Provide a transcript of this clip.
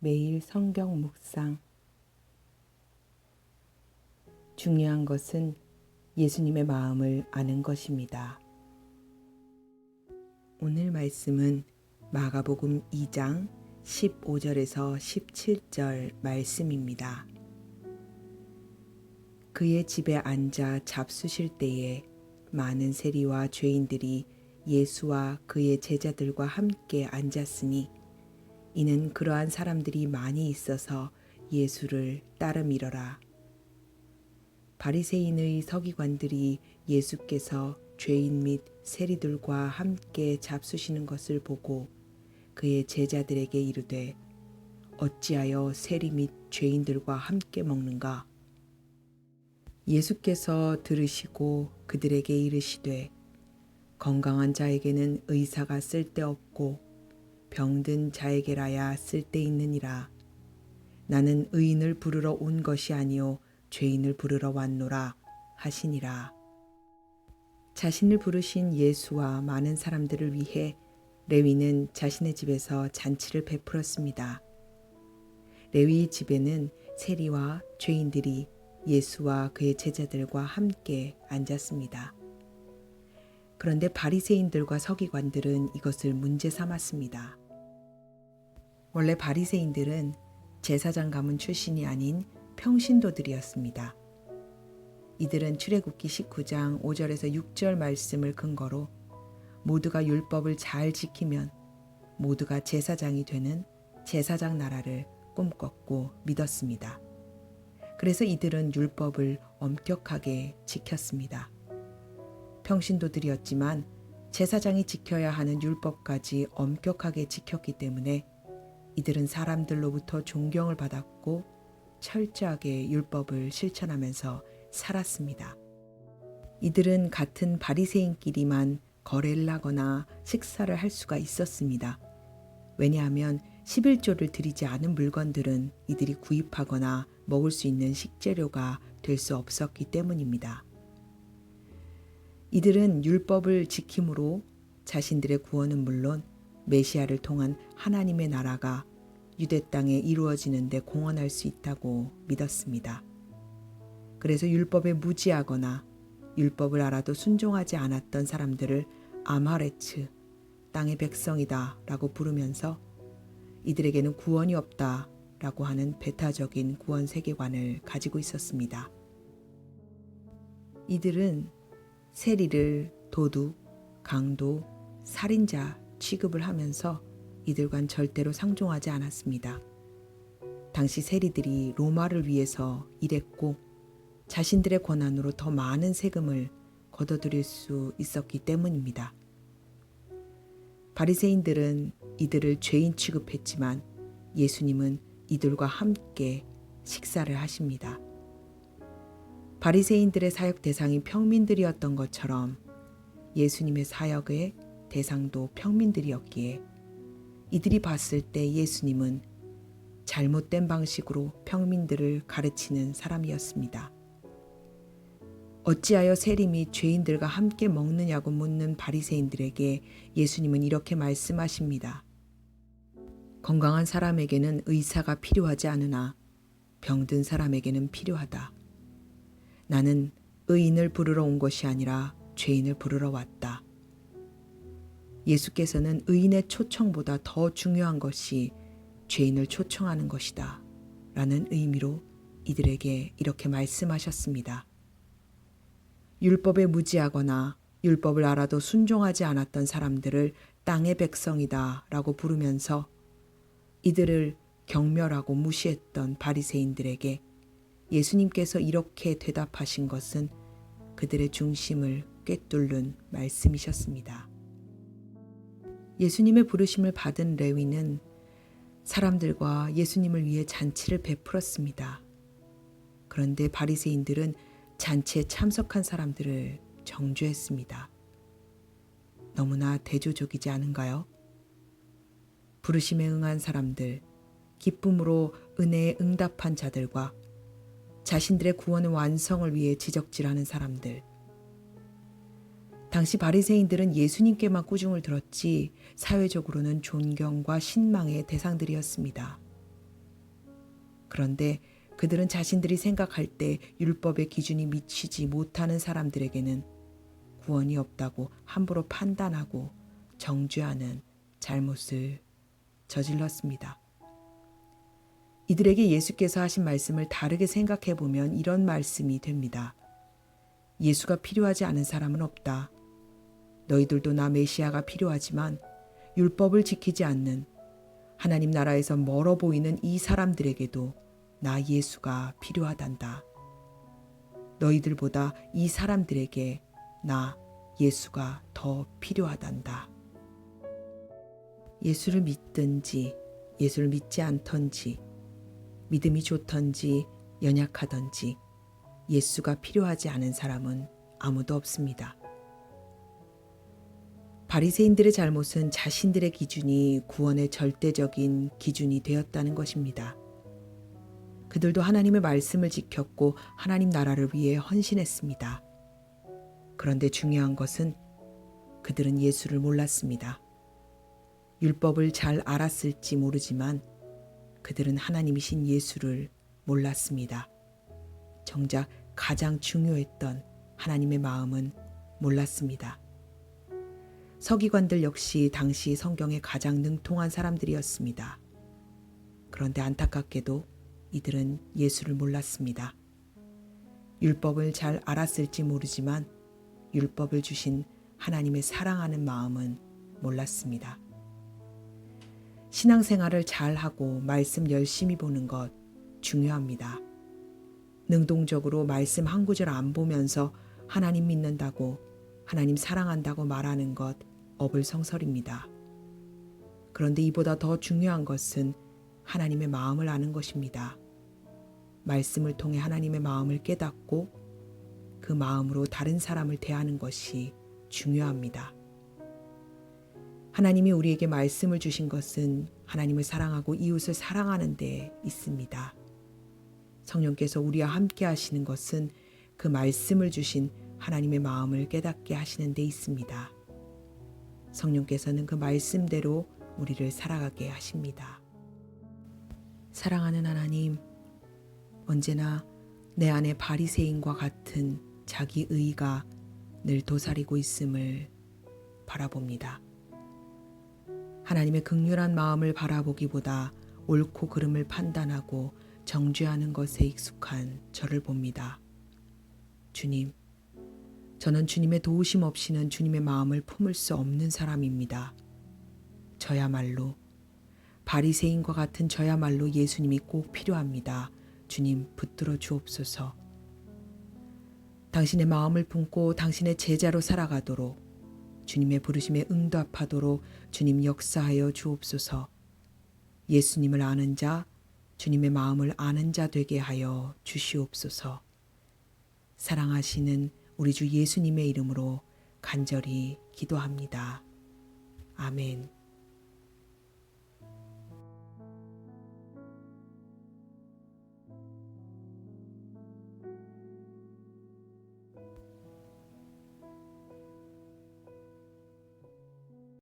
매일 성경 묵상. 중요한 것은 예수님의 마음을 아는 것입니다. 오늘 말씀은 마가복음 2장 15절에서 17절 말씀입니다. 그의 집에 앉아 잡수실 때에 많은 세리와 죄인들이 예수와 그의 제자들과 함께 앉았으니 이는 그러한 사람들이 많이 있어서 예수를 따름이러라. 바리새인의 서기관들이 예수께서 죄인 및 세리들과 함께 잡수시는 것을 보고 그의 제자들에게 이르되 어찌하여 세리 및 죄인들과 함께 먹는가? 예수께서 들으시고 그들에게 이르시되 건강한 자에게는 의사가 쓸데없고 병든 자에게라야 쓸데있느니라. 나는 의인을 부르러 온 것이 아니요 죄인을 부르러 왔노라 하시니라. 자신을 부르신 예수와 많은 사람들을 위해 레위는 자신의 집에서 잔치를 베풀었습니다. 레위의 집에는 세리와 죄인들이 예수와 그의 제자들과 함께 앉았습니다. 그런데 바리새인들과 서기관들은 이것을 문제 삼았습니다. 원래 바리새인들은 제사장 가문 출신이 아닌 평신도들이었습니다. 이들은 출애굽기 19장 5절에서 6절 말씀을 근거로 모두가 율법을 잘 지키면 모두가 제사장이 되는 제사장 나라를 꿈꿨고 믿었습니다. 그래서 이들은 율법을 엄격하게 지켰습니다. 평신도들이었지만 제사장이 지켜야 하는 율법까지 엄격하게 지켰기 때문에 이들은 사람들로부터 존경을 받았고 철저하게 율법을 실천하면서 살았습니다. 이들은 같은 바리새인끼리만 거래를 하거나 식사를 할 수가 있었습니다. 왜냐하면 11조를 드리지 않은 물건들은 이들이 구입하거나 먹을 수 있는 식재료가 될 수 없었기 때문입니다. 이들은 율법을 지킴으로 자신들의 구원은 물론 메시아를 통한 하나님의 나라가 유대 땅에 이루어지는 데 공헌할 수 있다고 믿었습니다. 그래서 율법에 무지하거나 율법을 알아도 순종하지 않았던 사람들을 아마레츠, 땅의 백성이다 라고 부르면서 이들에게는 구원이 없다 라고 하는 배타적인 구원 세계관을 가지고 있었습니다. 이들은 세리를 도둑, 강도, 살인자 취급을 하면서 이들과는 절대로 상종하지 않았습니다. 당시 세리들이 로마를 위해서 일했고 자신들의 권한으로 더 많은 세금을 걷어들일 수 있었기 때문입니다. 바리새인들은 이들을 죄인 취급했지만 예수님은 이들과 함께 식사를 하십니다. 바리새인들의 사역 대상이 평민들이었던 것처럼 예수님의 사역의 대상도 평민들이었기에 이들이 봤을 때 예수님은 잘못된 방식으로 평민들을 가르치는 사람이었습니다. 어찌하여 세리 및 죄인들과 함께 먹느냐고 묻는 바리새인들에게 예수님은 이렇게 말씀하십니다. 건강한 사람에게는 의사가 필요하지 않으나 병든 사람에게는 필요하다. 나는 의인을 부르러 온 것이 아니라 죄인을 부르러 왔다. 예수께서는 의인의 초청보다 더 중요한 것이 죄인을 초청하는 것이다 라는 의미로 이들에게 이렇게 말씀하셨습니다. 율법에 무지하거나 율법을 알아도 순종하지 않았던 사람들을 땅의 백성이다 라고 부르면서 이들을 경멸하고 무시했던 바리새인들에게 예수님께서 이렇게 대답하신 것은 그들의 중심을 꿰뚫는 말씀이셨습니다. 예수님의 부르심을 받은 레위는 사람들과 예수님을 위해 잔치를 베풀었습니다. 그런데 바리새인들은 잔치에 참석한 사람들을 정죄했습니다. 너무나 대조적이지 않은가요? 부르심에 응한 사람들, 기쁨으로 은혜에 응답한 자들과 자신들의 구원의 완성을 위해 지적질하는 사람들. 당시 바리새인들은 예수님께만 꾸중을 들었지 사회적으로는 존경과 신망의 대상들이었습니다. 그런데 그들은 자신들이 생각할 때 율법의 기준이 미치지 못하는 사람들에게는 구원이 없다고 함부로 판단하고 정죄하는 잘못을 저질렀습니다. 이들에게 예수께서 하신 말씀을 다르게 생각해 보면 이런 말씀이 됩니다. 예수가 필요하지 않은 사람은 없다. 너희들도 나 메시아가 필요하지만 율법을 지키지 않는 하나님 나라에서 멀어 보이는 이 사람들에게도 나 예수가 필요하단다. 너희들보다 이 사람들에게 나 예수가 더 필요하단다. 예수를 믿든지 예수를 믿지 않던지 믿음이 좋던지 연약하던지 예수가 필요하지 않은 사람은 아무도 없습니다. 바리새인들의 잘못은 자신들의 기준이 구원의 절대적인 기준이 되었다는 것입니다. 그들도 하나님의 말씀을 지켰고 하나님 나라를 위해 헌신했습니다. 그런데 중요한 것은 그들은 예수를 몰랐습니다. 율법을 잘 알았을지 모르지만 그들은 하나님이신 예수를 몰랐습니다. 정작 가장 중요했던 하나님의 마음은 몰랐습니다. 서기관들 역시 당시 성경에 가장 능통한 사람들이었습니다. 그런데 안타깝게도 이들은 예수를 몰랐습니다. 율법을 잘 알았을지 모르지만 율법을 주신 하나님의 사랑하는 마음은 몰랐습니다. 신앙생활을 잘하고 말씀 열심히 보는 것 중요합니다. 능동적으로 말씀 한 구절 안 보면서 하나님 믿는다고 하나님 사랑한다고 말하는 것 어불성설입니다. 그런데 이보다 더 중요한 것은 하나님의 마음을 아는 것입니다. 말씀을 통해 하나님의 마음을 깨닫고 그 마음으로 다른 사람을 대하는 것이 중요합니다. 하나님이 우리에게 말씀을 주신 것은 하나님을 사랑하고 이웃을 사랑하는 데 있습니다. 성령께서 우리와 함께 하시는 것은 그 말씀을 주신 하나님의 마음을 깨닫게 하시는 데 있습니다. 성령께서는 그 말씀대로 우리를 살아가게 하십니다. 사랑하는 하나님, 언제나 내 안에 바리새인과 같은 자기 의가 늘 도사리고 있음을 바라봅니다. 하나님의 극률한 마음을 바라보기보다 옳고 그름을 판단하고 정죄하는 것에 익숙한 저를 봅니다. 주님, 저는 주님의 도우심 없이는 주님의 마음을 품을 수 없는 사람입니다. 저야말로 바리새인과 같은 저야말로 예수님이 꼭 필요합니다. 주님 붙들어 주옵소서. 당신의 마음을 품고 당신의 제자로 살아가도록 주님의 부르심에 응답하도록 주님 역사하여 주옵소서. 예수님을 아는 자, 주님의 마음을 아는 자 되게 하여 주시옵소서. 사랑하시는 우리 주 예수님의 이름으로 간절히 기도합니다. 아멘.